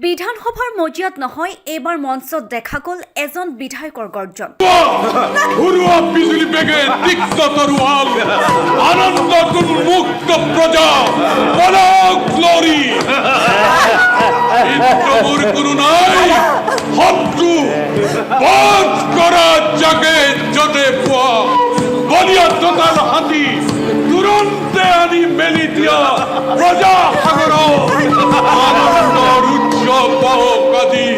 বিধানসভাৰ মজিয়াত নহয় এবাৰ মঞ্চত দেখা গ'ল এজন বিধায়কৰ গৰ্জন। ঘৰুৱা বিজুলী বেগে তিক্ত তৰোৱাল আনন্দ মুক্ত প্ৰজা বলক গ্লৰি ইন্দ্ৰমুৰ কোনো নাই শত্ৰু বধ কৰা জাগে যতে পোৱা বলিয়া দোতাল হাতী তুৰন্তে আনি মেলি দিয়া প্ৰজা সাগৰ আনন্দৰ উচ্চ বাহকাদি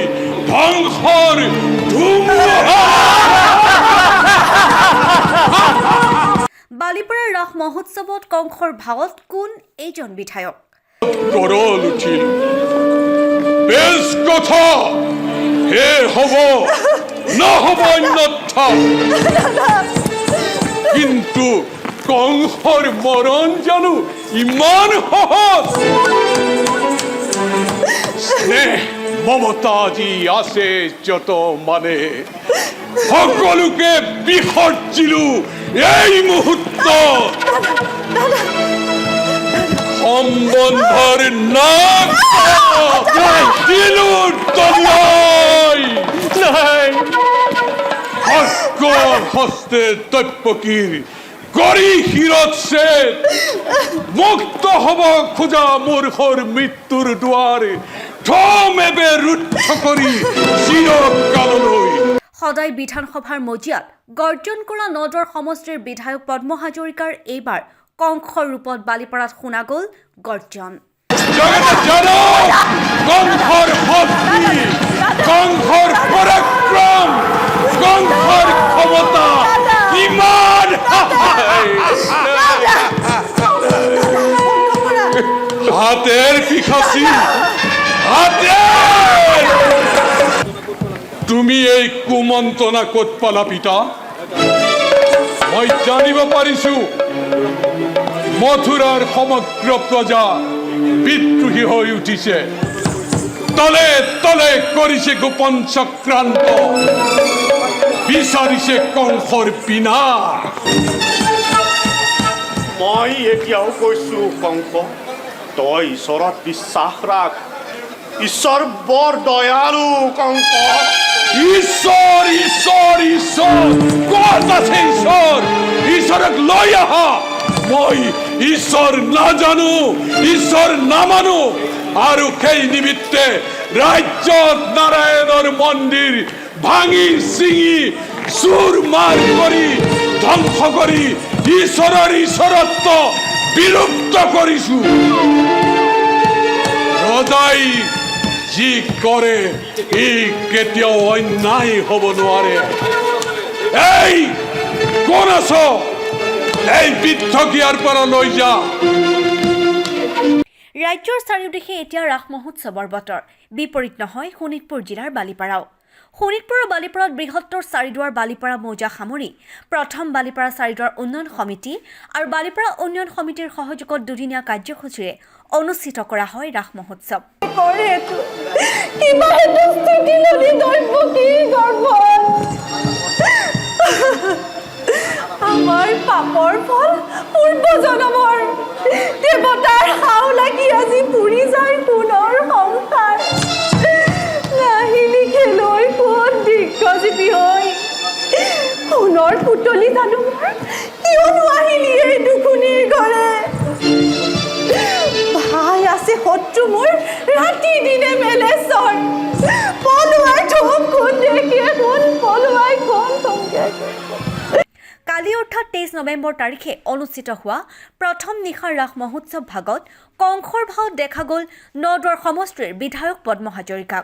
ধ্বংসৰ ধুমুহা। বালিপাৰাৰ ৰাস মহোৎসৱত কংসৰ ভাৱত কোন এইজন বিধায়ক? গৰল উঠিল বেশ কথা হে হব নহব অন্যথা, কিন্তু কংসৰ মৰণ জানো ইমান সহজ? স্নেহ মমতা যি আছে যত মানে সকলোকে বিসৰ্জিলো এই মুহূৰ্ত। সম্বন্ধৰ নাম দিলো তলিয়াই হস্ক হস্তে তৈপকীৰ কৰি শিৰত ছেদ মুক্ত হব খোজা মূৰ্খৰ মৃত্যুৰ দুৱাৰ থমেবে ৰুদ্ধ কৰি চিৰকাললৈ। সদায় বিধানসভাৰ মজিয়াত গৰ্জন কৰা নদৰ সমষ্টিৰ বিধায়ক পদ্ম হাজৰিকাৰ এইবাৰ কংসৰ ৰূপত বালিপাৰাত শুনা গ'ল গৰ্জন। জগতে জানো কংসৰ শক্তি, কংসৰ পৰাক্ৰম, কংসৰ ক্ষমতা কিমান। হাতেৰ পিখাসি হাতেৰ। তুমি এই কুমন্ত্ৰণা ক'ত পালা পিতা? মই জানিব পাৰিছো মথুৰাৰ সমগ্ৰ প্ৰজা বিদ্ৰোহী হৈ উঠিছে, তলে তলে কৰিছে গোপন চক্ৰান্ত, বিচাৰিছে কংসৰ বিনাশ। মই এতিয়াও কৈছো কংস, তই ঈশ্বৰত বিশ্বাস ৰাখ, ঈশ্বৰ বৰ দয়ালু কংস। ঈশ্বৰ ঈশ্বৰ ঈশ্বৰ ক'ত আছে ঈশ্বৰ? ঈশ্বৰক লৈ আহা। মই ঈশ্বৰ নাজানো, ঈশ্বৰ নামানো, আৰু সেই নিমিত্তে ৰাজ্যত নাৰায়ণৰ মন্দিৰ ভাঙি চিঙি চুৰ মাৰ কৰি ধ্বংস কৰি ঈশ্বৰৰ ঈশ্বৰত্ব বিলুপ্ত কৰিছো। ৰজাই যি কৰে ই কেতিয়াও অন্যায় হ'ব নোৱাৰে। এই কোন আছ? এই বৃদ্ধক ইয়াৰ পৰা লৈ যা। ৰাজ্যৰ চাৰিওদিশে এতিয়া ৰাস মহোৎসৱৰ বতৰ। বিপৰীত নহয় শোণিতপুৰ জিলাৰ বালিপাৰাও। শোণিতপুৰৰ বালিপাৰাত বৃহত্তৰ চাৰিদুৱাৰ বালিপাৰা মৌজা সামৰি প্ৰথম বালিপাৰা চাৰিদুৱাৰ উন্নয়ন সমিতি আৰু বালিপাৰা উন্নয়ন সমিতিৰ সহযোগত দুদিনীয়া কাৰ্যসূচীৰে অনুষ্ঠিত কৰা হয় ৰাস মহোৎসৱ। আমাৰ পাপৰ ফল পূৰ্ব জনমৰ দেৱতাৰ হাও লাগি আজি পুৰি যায় সোণৰ সংসাৰ। নাহিলি খেলৈ কোন দিগ্গজীৱী হৈ সোণৰ পুতলি জানো কিয়নো আহিলি এই দুখুনিৰ ঘৰে? ভাই আছে শত্ৰু মোৰ ৰাতি দিনে মেলেশ্বৰ, পলুৱাই থম কোন দেখিয়ে কোন পলুৱাই কোন থমকে। কালি অৰ্থাৎ 23 নৱেম্বৰ তাৰিখে অনুষ্ঠিত হোৱা প্ৰথম নিশাৰ ৰাস মহোৎসৱ ভাগত কংসৰ ভাৱত দেখা গ'ল নদৰ সমষ্টিৰ বিধায়ক পদ্ম হাজৰিকাক।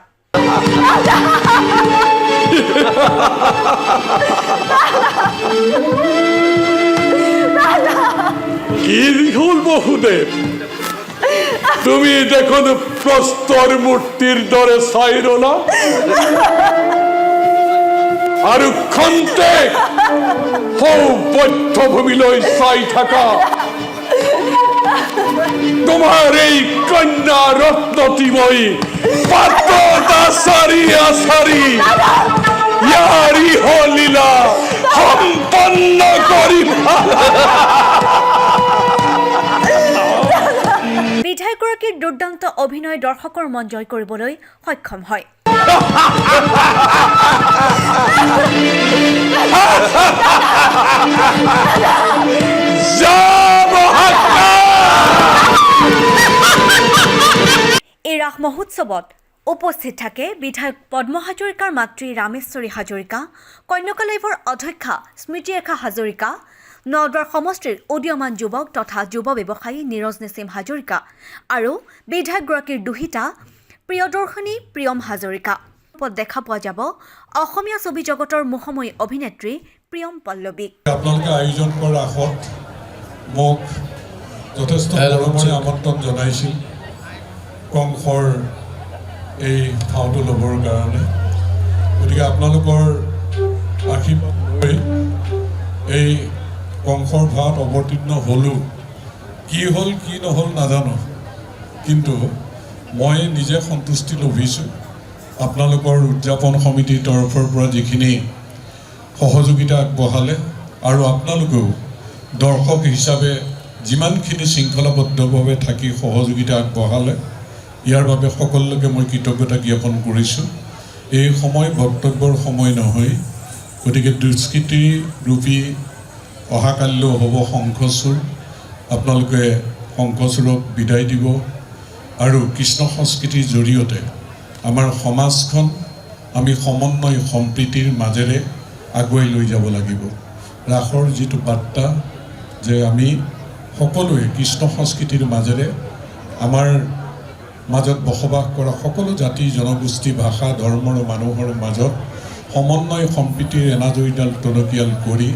কি হ'ল বহুদেৱ, তুমি দেখোন প্ৰস্তৰ মূৰ্তিৰ দৰে চাই ৰলা আৰু খন্তে বধ্যভূমিলৈ চাই থাকা। তোমাৰ এই কন্যা ৰত্নতিময়ী পাতদাচাৰী আচাৰী ইয়াৰি লীলা সম্পন্ন কৰিবা। বিধায়কগৰাকীৰ দুৰ্দান্ত অভিনয় দৰ্শকৰ মন জয় কৰিবলৈ সক্ষম হয়। এই ৰাস মহোৎসৱত উপস্থিত থাকে বিধায়ক পদ্ম হাজৰিকাৰ মাতৃ ৰামেশ্বৰী হাজৰিকা, কন্যকা লাইভৰ অধ্যক্ষা স্মৃতিৰেখা হাজৰিকা, নলবাৰ সমষ্টিৰ উদীয়মান যুৱক তথা যুৱ ব্যৱসায়ী নীৰজ নিছিম হাজৰিকা আৰু বিধায়কগৰাকীৰ দুহিতা প্ৰিয়দৰ্শিনী প্ৰিয়ম হাজৰিকা। দেখা পোৱা যাব অসমীয়া ছবি জগতৰ মুখময়ী অভিনেত্ৰী প্ৰিয়ম পল্লৱীক। আপোনালোকে আয়োজন কৰা ৰাসত মোক যথেষ্ট মৰমেৰে আমন্ত্ৰণ জনাইছিল কংসৰ এই ঠাউটো ল'বৰ কাৰণে। গতিকে আপোনালোকৰ আশীৰ্বাদ লৈ এই কংসৰ ভাৱত অৱতীৰ্ণ হ'লোঁ। কি হ'ল কি নহ'ল নাজানো, কিন্তু মই নিজে সন্তুষ্টি লভিছোঁ। আপোনালোকৰ উদযাপন সমিতিৰ তৰফৰ পৰা যিখিনি সহযোগিতা আগবঢ়ালে আৰু আপোনালোকেও দৰ্শক হিচাপে যিমানখিনি শৃংখলাবদ্ধভাৱে থাকি সহযোগিতা আগবঢ়ালে, ইয়াৰ বাবে সকলোকে মই কৃতজ্ঞতা জ্ঞাপন কৰিছোঁ। এই সময় বক্তব্যৰ সময় নহয়, গতিকে দুষ্কৃতিৰূপী অহাকালিলৈও হ'ব শংখচূড়। আপোনালোকে শংখচূড়ক বিদায় দিব আৰু কৃষ্ণ সংস্কৃতিৰ জৰিয়তে আমাৰ সমাজখন আমি সমন্বয় সম্প্ৰীতিৰ মাজেৰে আগুৱাই লৈ যাব লাগিব। ৰাসৰ যিটো বাৰ্তা যে আমি সকলোৱে কৃষ্ণ সংস্কৃতিৰ মাজেৰে আমাৰ মাজত বসবাস কৰা সকলো জাতি জনগোষ্ঠী ভাষা ধৰ্মৰ মানুহৰ মাজত সমন্বয় সম্প্ৰীতিৰ এনাজৰীডাল টনকিয়াল কৰি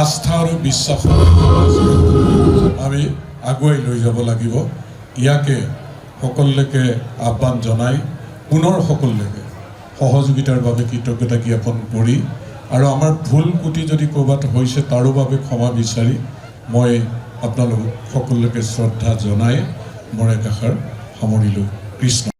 আস্থা আৰু বিশ্বাসৰ আমি আগুৱাই লৈ যাব লাগিব। ইয়াকে সকলোকে আহ্বান জনাই পুনৰ সকলোকে সহযোগিতাৰ বাবে কৃতজ্ঞতা জ্ঞাপন কৰি আৰু আমাৰ ভুল ত্ৰুটি যদি ক'ৰবাত হৈছে তাৰো বাবে ক্ষমা বিচাৰি মই আপোনালোক সকলোকে শ্ৰদ্ধা জনাই মোৰ একাষাৰ সামৰিলোঁ। কৃষ্ণ।